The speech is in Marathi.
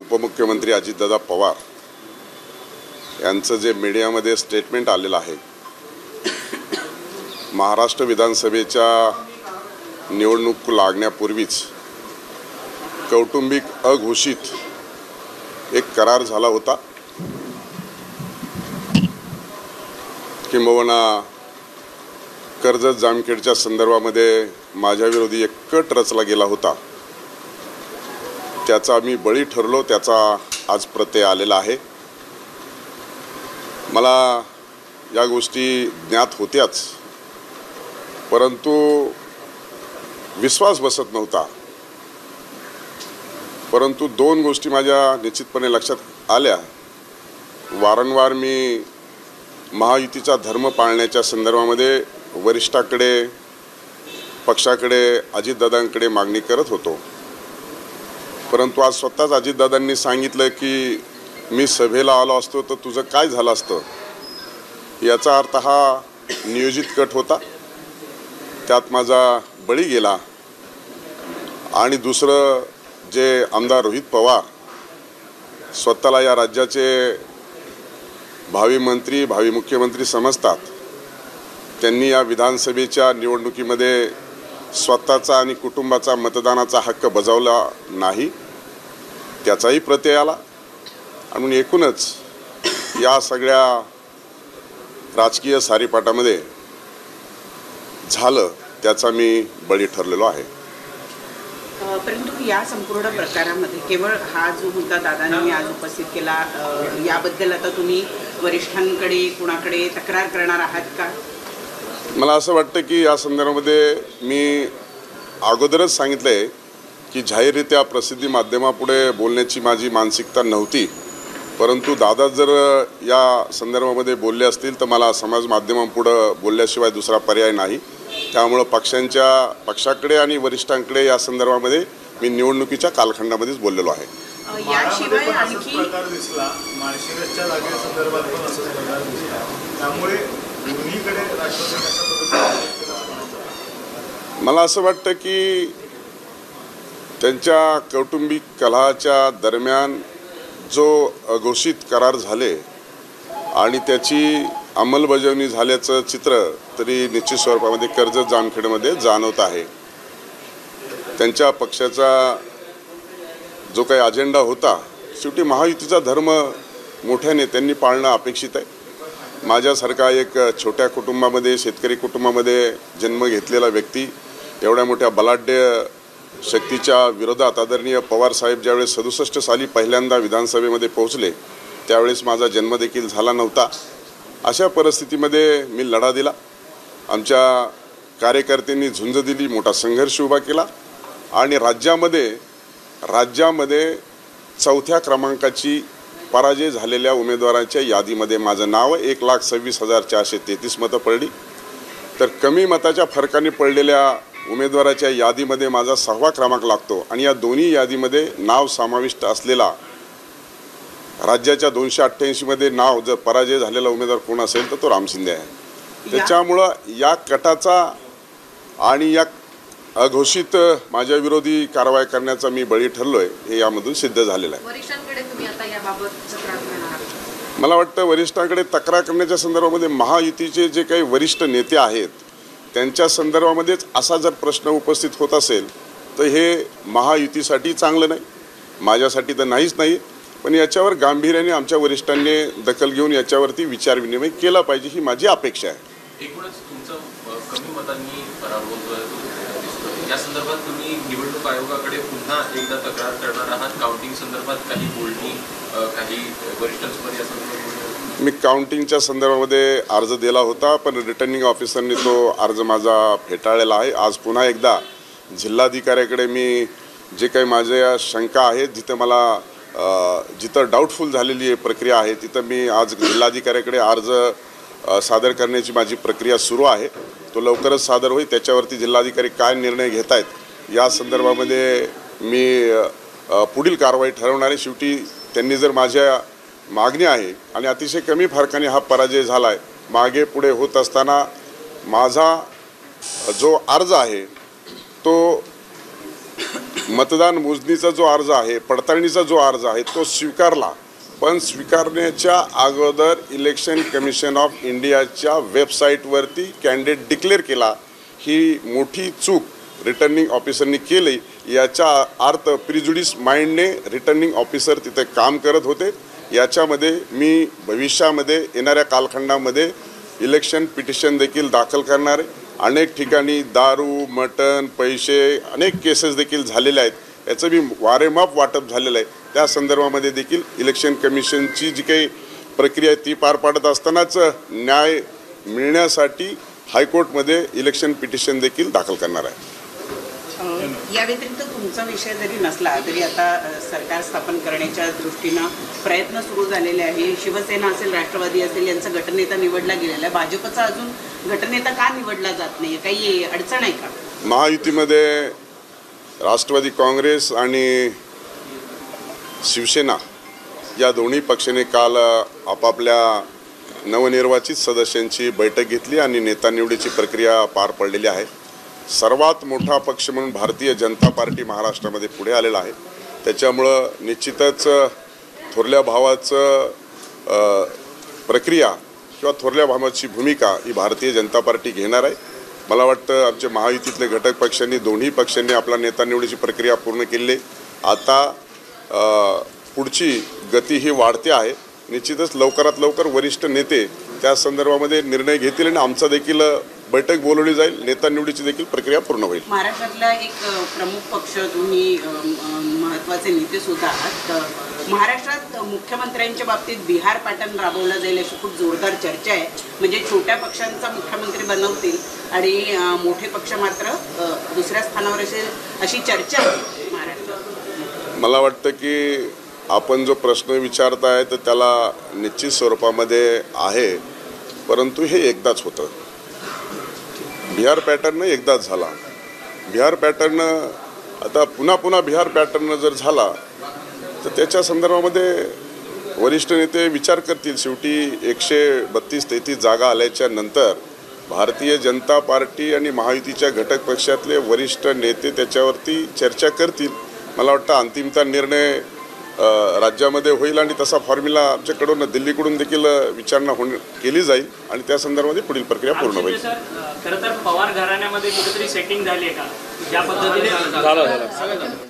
उपमुख्यमंत्री अजितदादा पवार यांचं जे मीडियामध्ये स्टेटमेंट आलेलं आहे, महाराष्ट्र विधानसभेच्या निवडणूक लागण्यापूर्वीच कौटुंबिक अघोषित एक करार झाला होता, किंबहुना कर्जत जामखेडच्या संदर्भामध्ये माझ्याविरोधी एक कट रचला गेला होता, त्याचा मी बळी ठरलो, त्याचा आज प्रत्यय आलेला आहे। मला या गोष्टी ज्ञात होत्याच, परंतु विश्वास बसत नव्हता। परंतु दोन गोष्टी माझ्या निश्चितपणे लक्षात आल्या। वारंवार मी महायुतीचा धर्म पाळण्याच्या संदर्भामध्ये वरिष्ठाकडे, पक्षाकडे, अजितदादांकडे मागणी करत होतो, परंतु आज स्वतःच अजितदादांनी सांगितलं की मी सभेला आलो असतो तर तुझं काय झालं असतं। याचा अर्थ हा नियोजित कट होता, त्यात माझा बळी गेला। आणि दुसरं, जे आमदार रोहित पवार स्वतःला या राज्याचे भावी मंत्री, भावी मुख्यमंत्री समजतात, त्यांनी या विधानसभेच्या निवडणुकीमध्ये स्वतःचा आणि कुटुंबाचा मतदानाचा हक्क बजावला नाही, त्याचाही प्रत्यय आला। आणि एकूणच या सगळ्या राजकीय सारीपाटामध्ये झालं त्याचा मी बळी ठरलेलो आहे। परंतु या संपूर्ण प्रकारामध्ये केवळ हा जो मुद्दा दादांनी आज उपस्थित केला, याबद्दल आता तुम्ही वरिष्ठांकडे कुणाकडे तक्रार करणार आहात का? मला असं वाटतं की या संदर्भामध्ये मी अगोदरच सांगितलंय की जाहीररित्या प्रसिद्धी माध्यमापुढे बोलण्याची माझी मानसिकता नव्हती, परंतु दादा जर या संदर्भामध्ये बोलले असतील तर मला समाज माध्यमांपुढे बोलल्याशिवाय दुसरा पर्याय नाही। त्यामुळे पक्षाकडे आणि वरिष्ठांकडे या संदर्भामध्ये मी निवडणुकीच्या कालखंडामध्येच बोललेलो आहे। याशिवाय आणखी दिसला माळशिरसच्या जागेसंदर्भात पण असं प्रकार दिसला, त्यामुळे दोन्हीकडे मला असं वाटतं की त्यांच्या कौटुंबिक कलहाच्या दरम्यान जो अघोषित करार झाले आणि त्याची अंमलबजावणी झाल्याचं चित्र तरी निश्चित स्वरूपामध्ये कर्जत जामखेडमध्ये जाणवत आहे। त्यांच्या पक्षाचा जो काही अजेंडा होता, शेवटी महायुतीचा धर्म मोठ्या नेत्यांनी पाळणं अपेक्षित आहे। माझ्यासारखा एक छोट्या कुटुंबामध्ये, शेतकरी कुटुंबामध्ये जन्म घेतलेला व्यक्ती एवढ्या मोठ्या बलाढ्य शक्तीच्या विरोधात आदरणीय पवारसाहेब ज्यावेळेस 67 साली पहिल्यांदा विधानसभेमध्ये पोहोचले, त्यावेळेस माझा जन्म देखील झाला नव्हता। अशा परिस्थितीमध्ये मी लढा दिला, आमच्या कार्यकर्त्यांनी झुंज दिली, मोठा संघर्ष उभा केला आणि राज्यामध्ये चौथ्या क्रमांकाची पराजय झालेल्या उमेदवारांच्या यादीमध्ये माझं नाव 1,26,433 मतं पडली। तर कमी मताच्या फरकाने पडलेल्या उमेदवाराच्या यादीमध्ये माझा 6वा क्रमांक लागतो आणि या दोन्ही यादीमध्ये नाव समाविष्ट असलेला राज्याच्या 288 मध्ये नाव जर पराजय झालेला उमेदवार कोण असेल तर तो राम शिंदे आहे। त्याच्यामुळं या कटाचा आणि या अघोषित माझ्या विरोधी कारवाई करण्याचा मी बळी ठरलोय, हे यामधून सिद्ध झालेलं आहे। वरिष्ठांकडे तुम्ही आता याबाबत तक्रार करणार आहात? मला वाटतं वरिष्ठांकडे तक्रार करण्याच्या संदर्भामध्ये महायुतीचे जे काही वरिष्ठ नेते आहेत त्यांच्या संदर्भामध्येच असा जर प्रश्न उपस्थित होत असेल तर हे महायुतीसाठी चांगलं नाही, माझ्यासाठी तर नाहीच नाही। पण याच्यावर गांभीर्याने आमच्या वरिष्ठांनी दखल घेऊन याच्यावरती विचारविनिमय केला पाहिजे, ही माझी अपेक्षा आहे। एकूणच तुमचं कमी मतांनी पराभव दिसतोय, या संदर्भात तुम्ही निवडणूक आयोगाकडे पुन्हा एकदा तक्रार करणार आहात? काउंटिंग संदर्भात काही बोलणी, काही वरिष्ठांसोबत या संदर्भात? मी काउंटिंगच्या संदर्भामध्ये अर्ज दिला होता, पण रिटर्निंग ऑफिसरने तो अर्ज माझा फेटाळलेला आहे। आज पुन्हा एकदा जिल्हाधिकाऱ्याकडे मी जे काही माझ्या शंका आहेत, जिथं डाऊटफुल झालेली प्रक्रिया आहे, तिथं मी आज जिल्हाधिकाऱ्याकडे अर्ज सादर करण्याची माझी प्रक्रिया सुरू आहे। तो लवकरच सादर होईल, त्याच्यावरती जिल्हाधिकारी काय निर्णय घेत आहेत या संदर्भामध्ये मी पुढील कारवाई ठरवणार आहे। शेवटी त्यांनी जर माझ्या मागणी आहे आणि अतिशय कमी फरकाने हा पराजय झाला आहे, मागे पुढे होत असताना माझा जो अर्ज आहे तो मतदान मोजणीचा जो अर्ज आहे, पडताळणीचा जो अर्ज आहे तो स्वीकारला, पण स्वीकारण्याच्या अगोदर इलेक्शन कमिशन ऑफ इंडियाच्या वेबसाईटवरती कॅन्डिडेट डिक्लेअर केला. ही मोठी चूक रिटर्निंग ऑफिसरनी केली. याचा अर्थ प्रिजुडिस माइंडने रिटर्निंग ऑफिसर तिथे काम करत होते. याच्यामध्ये मी भविष्यामध्ये येणाऱ्या कालखंडामध्ये इलेक्शन पिटिशन देखील दाखल करणार आहे. अनेक ठिकाणी दारू, मटण, पैसे अनेक केसेस देखील झालेल्या आहेत. याचं बी वारेमाप वाटप झालेलं आहे. त्या संदर्भामध्ये देखील इलेक्शन कमिशनची जी काही प्रक्रिया आहे ती पार पाडत असतानाच न्याय मिळण्यासाठी हायकोर्टमध्ये इलेक्शन पिटिशन देखील दाखल करणार आहे. या व्यतिरिक्त तुमचा विषय जरी नसला तरी आता सरकार स्थापन करण्याच्या दृष्टीनं प्रयत्न सुरू झालेले आहे. शिवसेना असेल, राष्ट्रवादी असेल, यांचा गटनेता निवडला गेलेला आहे. भाजपचा अजून गटनेता का निवडला जात नाही? काही अडचण आहे का? महायुतीमध्ये राष्ट्रवादी काँग्रेस आणि शिवसेना या दोन्ही पक्षाने काल आपापल्या नवनिर्वाचित सदस्यांची बैठक घेतली आणि नेता निवडीची प्रक्रिया पार पडलेली आहे. सर्वात मोठा पक्ष म्हणून भारतीय जनता पार्टी महाराष्ट्रामध्ये पुढे आलेला आहे. त्याच्यामुळं निश्चितच थोरल्या भावाचं प्रक्रिया किंवा थोरल्या भावाची भूमिका ही भारतीय जनता पार्टी घेणार आहे. मला वाटतं आमच्या महायुतीतले घटक पक्षांनी, दोन्ही पक्षांनी आपला नेता निवडीची प्रक्रिया पूर्ण केली आहे. आता पुढची गती ही वाढते आहे. निश्चितच लवकरात लवकर वरिष्ठ नेते त्या संदर्भामध्ये निर्णय घेतील आणि आमचा देखील बैठक बोलवली जाईल. नेता निवडीची देखील प्रक्रिया पूर्ण होईल. महाराष्ट्रातला एक प्रमुख पक्ष, तुम्ही महत्त्वाचे नेते सुद्धा आहात. महाराष्ट्रात मुख्यमंत्र्यांच्या बाबतीत बिहार पॅटर्न राबवला जाईल अशी खूप जोरदार चर्चा आहे. म्हणजे छोट्या पक्षांचा मुख्यमंत्री बनवतील आणि मोठे पक्ष मात्र दुसऱ्या स्थानावर असेल अशी चर्चा आहे महाराष्ट्रात. मला वाटतं की आपण जो प्रश्न विचारताय तर त्याला निश्चित स्वरूपामध्ये आहे, परंतु हे एकदाच होतं. बिहार पॅटर्न एकदाच झाला. बिहार पॅटर्न आता पुन्हा बिहार पॅटर्न जर झाला तर त्याच्या संदर्भामध्ये वरिष्ठ नेते विचार करतील. शेवटी 132-33 जागा आल्याच्या नंतर भारतीय जनता पार्टी आणि महायुतीच्या घटक पक्षातले वरिष्ठ नेते त्याच्यावरती चर्चा करतील. मला वाटतं अंतिमता निर्णय राज्यामध्ये होईल आणि तसा फॉर्म्युला आमच्याकडून दिल्लीकडून देखील विचारणा केली जाईल आणि त्या संदर्भामध्ये पुढील प्रक्रिया पूर्ण होईल. खरं तर पवार घराण्यामध्ये कुठेतरी सेटिंग झाली आहे का? ज्या पद्धतीने